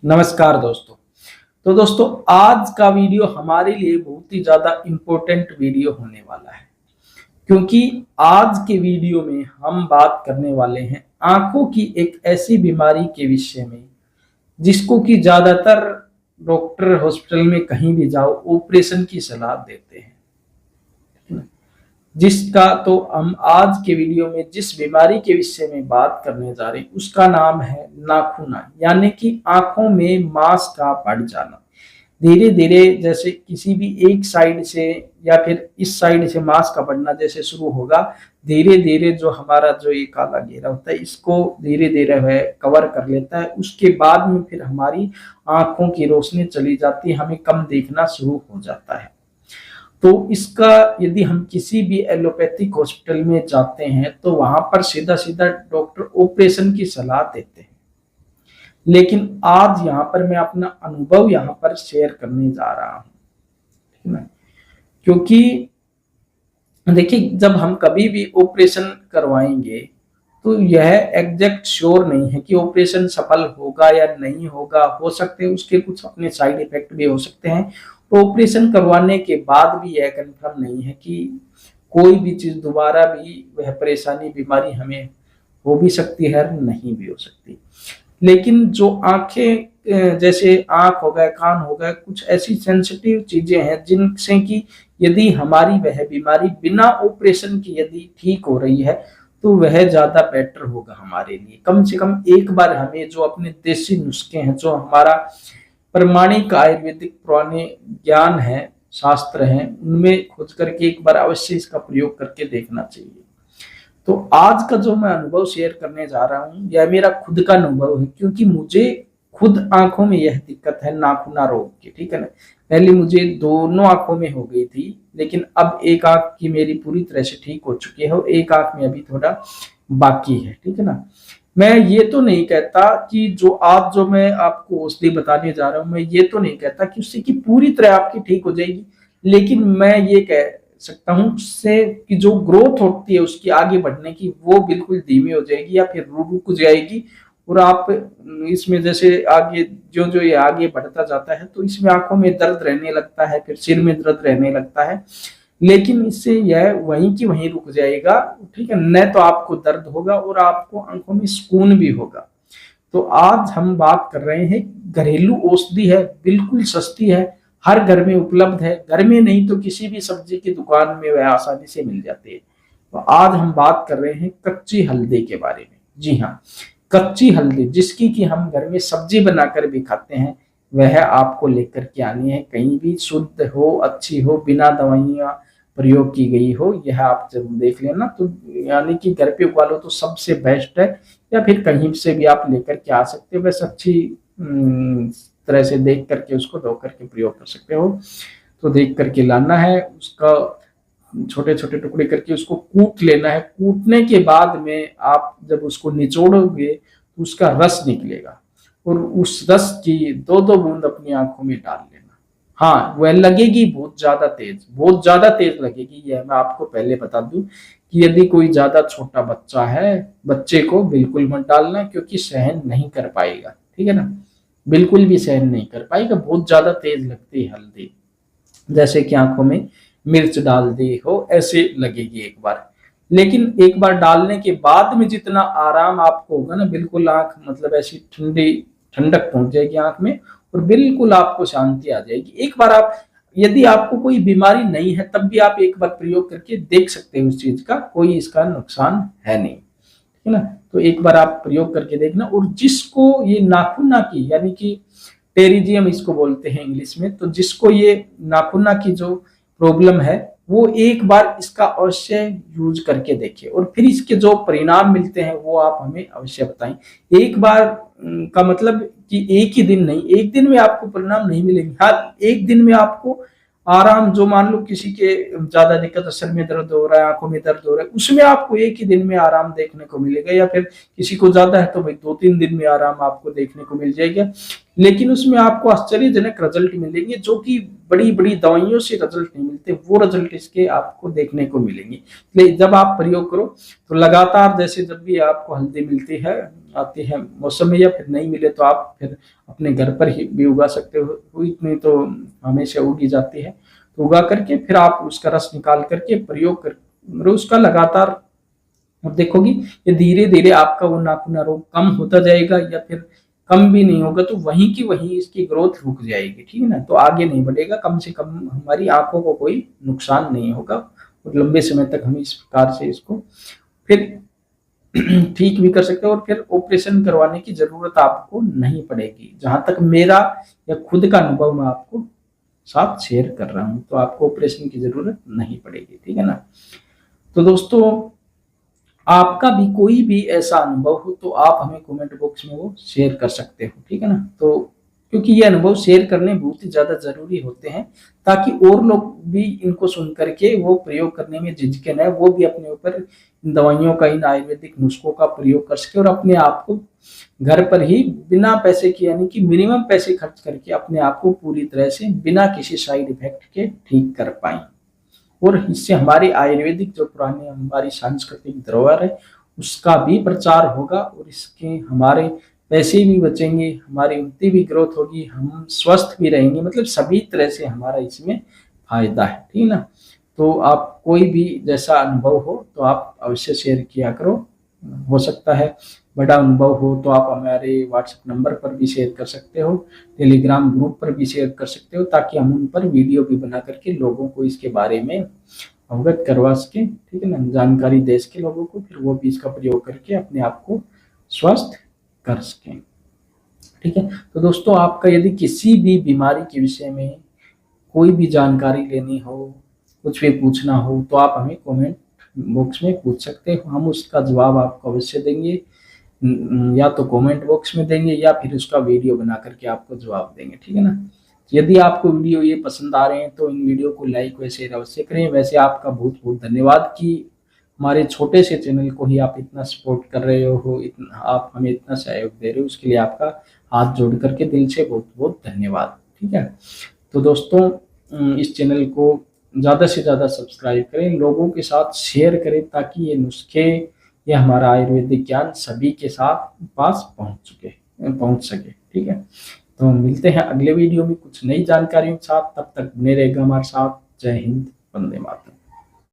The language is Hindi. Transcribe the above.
नमस्कार दोस्तों। तो दोस्तों, आज का वीडियो हमारे लिए बहुत ही ज़्यादा इम्पोर्टेंट वीडियो होने वाला है, क्योंकि आज के वीडियो में हम बात करने वाले हैं आंखों की एक ऐसी बीमारी के विषय में जिसको कि ज़्यादातर डॉक्टर हॉस्पिटल में कहीं भी जाओ ऑपरेशन की सलाह देते हैं, जिसका तो हम आज के वीडियो में जिस बीमारी के विषय में बात करने जा रहे हैं उसका नाम है नाखूना, यानी कि आंखों में मांस का बढ़ जाना। धीरे धीरे जैसे किसी भी एक साइड से या फिर इस साइड से मांस का बढ़ना जैसे शुरू होगा, धीरे धीरे जो हमारा जो ये काला घेरा होता है इसको धीरे धीरे वह कवर कर लेता है। उसके बाद में फिर हमारी आंखों की रोशनी चली जाती है, हमें कम देखना शुरू हो जाता है। तो इसका यदि हम किसी भी एलोपैथिक हॉस्पिटल में जाते हैं तो वहां पर सीधा सीधा डॉक्टर ऑपरेशन की सलाह देते हैं। लेकिन आज यहाँ पर मैं अपना अनुभव यहाँ पर शेयर करने जा रहा हूँ, ठीक है ना। क्योंकि देखिए, जब हम कभी भी ऑपरेशन करवाएंगे तो यह एग्जैक्ट श्योर नहीं है कि ऑपरेशन सफल होगा या नहीं होगा। हो सकते हैं उसके कुछ अपने साइड इफेक्ट भी हो सकते हैं। तो ऑपरेशन करवाने के बाद भी यह कंफर्म नहीं है कि कोई भी चीज दोबारा भी वह परेशानी बीमारी हमें हो भी सकती है, नहीं भी हो सकती। लेकिन जो आंखें जैसे आंख हो गए, कान हो गए, कुछ ऐसी सेंसिटिव चीजें हैं जिनसे कि यदि हमारी वह बीमारी बिना ऑपरेशन की यदि ठीक हो रही है तो वह ज्यादा बेटर होगा हमारे लिए। कम से कम एक बार हमें जो अपने देसी नुस्खे हैं, जो हमारा प्रमाणिक आयुर्वेदिक पुराने ज्ञान है, शास्त्र हैं, उनमें खोज करके एक बार अवश्य इसका प्रयोग करके देखना चाहिए। तो आज का जो मैं अनुभव शेयर करने जा रहा हूँ यह मेरा खुद का अनुभव है, क्योंकि मुझे खुद आंखों में यह दिक्कत है नाखूना रोग की, ठीक है ना। पहले मुझे दोनों आंखों में हो गई थी, लेकिन अब एक आंख की मेरी पूरी तरह से ठीक हो चुकी है और एक आंख में अभी थोड़ा बाकी है, ठीक है ना। मैं ये तो नहीं कहता कि जो मैं आपको औषधि बताने जा रहा हूँ, मैं ये तो नहीं कहता कि उससे कि पूरी तरह आपकी ठीक हो जाएगी, लेकिन मैं ये कह सकता हूँ उससे कि जो ग्रोथ होती है उसकी आगे बढ़ने की, वो बिल्कुल धीमी हो जाएगी या फिर रुक जाएगी। और आप इसमें जैसे आगे जो जो ये आगे बढ़ता जाता है तो इसमें आंखों में दर्द रहने लगता है, फिर सिर में दर्द रहने लगता है, लेकिन इससे यह वहीं की वहीं रुक जाएगा, ठीक है। न तो आपको दर्द होगा और आपको आंखों में सुकून भी होगा। तो आज हम बात कर रहे हैं, घरेलू औषधि है, बिल्कुल सस्ती है, हर घर में उपलब्ध है, घर में नहीं तो किसी भी सब्जी की दुकान में वह आसानी से मिल जाती है। तो आज हम बात कर रहे हैं कच्ची हल्दी के बारे में। जी हाँ, कच्ची हल्दी जिसकी कि हम घर में सब्जी बनाकर भी खाते हैं, वह आपको लेकर के आनी है। कहीं भी शुद्ध हो, अच्छी हो, बिना दवाइयां प्रयोग की गई हो, यह आप जरूर देख लेना। तो यानी कि घर पे उगा लो तो सबसे बेस्ट है, या फिर कहीं से भी आप लेकर के आ सकते हो। बस अच्छी तरह से देख करके उसको धो करके प्रयोग कर सकते हो। तो देख करके लाना है, उसका छोटे छोटे टुकड़े करके उसको कूट लेना है। कूटने के बाद में आप जब उसको निचोड़ोगे तो उसका रस निकलेगा, और उस रस की दो दो बूंद अपनी आंखों में डाल लेना। हाँ, वह लगेगी बहुत ज्यादा तेज, बहुत ज्यादा तेज लगेगी। यह मैं आपको पहले बता दूं कि यदि कोई ज्यादा छोटा बच्चा है, बच्चे को बिल्कुल मत डालना, क्योंकि सहन नहीं कर पाएगा, ठीक है ना। बिल्कुल भी सहन नहीं कर पाएगा, बहुत ज्यादा तेज लगती है हल्दी। जैसे कि आंखों में मिर्च डाल दी हो ऐसे लगेगी एक बार। लेकिन एक बार डालने के बाद में जितना आराम आपको होगा ना, बिल्कुल आंख मतलब ऐसी ठंडी ठंडक पहुंच जाएगी आंख में, और बिल्कुल आपको शांति आ जाएगी। एक बार आप, यदि आपको कोई बीमारी नहीं है तब भी आप एक बार प्रयोग करके देख सकते हैं उस चीज का, कोई इसका नुकसान है नहीं, ठीक है ना। तो एक बार आप प्रयोग करके देखना। और जिसको ये नाखूना की, यानी कि टेरिजियम इसको बोलते हैं इंग्लिश में, तो जिसको ये नाखूना की जो प्रॉब्लम है वो एक बार इसका अवश्य यूज करके देखिए, और फिर इसके जो परिणाम मिलते हैं वो आप हमें अवश्य बताएं। एक बार का मतलब कि एक ही दिन नहीं, एक दिन में आपको परिणाम नहीं मिलेंगे। हाँ, एक दिन में आपको आराम, जो मान लो किसी के ज्यादा दिक्कत, सर में दर्द हो रहा है, आंखों में दर्द हो रहा है, उसमें आपको एक ही दिन में आराम देखने को मिलेगा, या फिर किसी को ज्यादा है तो भाई 2-3 दिन में आराम आपको देखने को मिल जाएगा। लेकिन उसमें आपको आश्चर्यजनक रिजल्ट मिलेंगे, जो कि बड़ी बड़ी दवाइयों से रिजल्ट नहीं मिलते, वो रिजल्ट इसके आपको देखने को मिलेंगे। इसलिए जब आप प्रयोग करो तो लगातार, जैसे जब भी आपको हल्दी मिलती है आती है मौसम में या फिर नहीं मिले तो आप फिर अपने घर पर ही भी उगा सकते हो, इतनी तो हमेशा उगी जाती है। तो उगा करके फिर आप उसका रस निकाल करके प्रयोग कर उसका लगातार अब देखोगी ये धीरे धीरे आपका वो नाखूना रोग कम होता जाएगा, या फिर कम भी नहीं होगा तो वहीं की वहीं इसकी ग्रोथ रुक जाएगी, ठीक है ना, तो आगे नहीं बढ़ेगा, कम से कम हमारी आंखों को कोई नुकसान नहीं होगा और लंबे समय तक हम इस प्रकार से इसको फिर ठीक भी कर सकते हैं और फिर ऑपरेशन करवाने की जरूरत आपको नहीं पड़ेगी, जहां तक मेरा या खुद का अनुभव मैं आपको साथ शेयर कर रहा हूं, तो आपको ऑपरेशन की जरूरत नहीं पड़ेगी, ठीक है ना। तो दोस्तों आपका भी कोई भी ऐसा अनुभव हो तो आप हमें कमेंट बॉक्स में वो शेयर कर सकते हो, ठीक है ना। तो क्योंकि ये अनुभव शेयर करने बहुत ही ज्यादा जरूरी होते हैं, ताकि और लोग भी इनको सुन करके वो प्रयोग करने में झिझके न, वो भी अपने ऊपर इन दवाइयों का, इन आयुर्वेदिक नुस्खों का प्रयोग कर सके और अपने आप को घर पर ही बिना पैसे के, यानी कि मिनिमम पैसे खर्च करके अपने आप को पूरी तरह से बिना किसी साइड इफेक्ट के ठीक कर पाए। और इससे हमारी आयुर्वेदिक जो पुरानी हमारी सांस्कृतिक धरोहर है उसका भी प्रचार होगा और इसके हमारे पैसे भी बचेंगे, हमारी उतनी भी ग्रोथ होगी, हम स्वस्थ भी रहेंगे, मतलब सभी तरह से हमारा इसमें फायदा है, ठीक है ना। तो आप कोई भी जैसा अनुभव हो तो आप अवश्य शेयर किया करो, हो सकता है बड़ा अनुभव हो तो आप हमारे व्हाट्सएप नंबर पर भी शेयर कर सकते हो, टेलीग्राम ग्रुप पर भी शेयर कर सकते हो, ताकि हम उन पर वीडियो भी बना करके लोगों को इसके बारे में अवगत करवा सके, ठीक है ना, जानकारी दे सके लोगों को, फिर वो भी इसका प्रयोग करके अपने आप को स्वस्थ कर सकें, ठीक है। तो दोस्तों आपका यदि किसी भी बीमारी के विषय में कोई भी जानकारी लेनी हो, कुछ भी पूछना हो तो आप हमें कमेंट बॉक्स में पूछ सकते हो, हम उसका जवाब आपको अवश्य देंगे, या तो कमेंट बॉक्स में देंगे या फिर उसका वीडियो बना करके आपको जवाब देंगे, ठीक है ना। यदि आपको वीडियो ये पसंद आ रहे हैं तो इन वीडियो को लाइक व शेयर अवश्य करें। वैसे आपका बहुत बहुत धन्यवाद कि हमारे छोटे से चैनल को ही आप इतना सपोर्ट कर रहे हो, इतना आप हमें इतना सहयोग दे रहे हो, उसके लिए आपका हाथ जोड़ करके दिल से बहुत बहुत धन्यवाद, ठीक है। तो दोस्तों इस चैनल को ज़्यादा से ज़्यादा सब्सक्राइब करें, लोगों के साथ शेयर करें, ताकि ये नुस्खे, ये हमारा आयुर्वेदिक ज्ञान सभी के साथ पास पहुंच सके, ठीक है। तो मिलते हैं अगले वीडियो में कुछ नई जानकारियों के साथ, तब तक बने रहेगा हमारे साथ। जय हिंद, वंदे मातरम।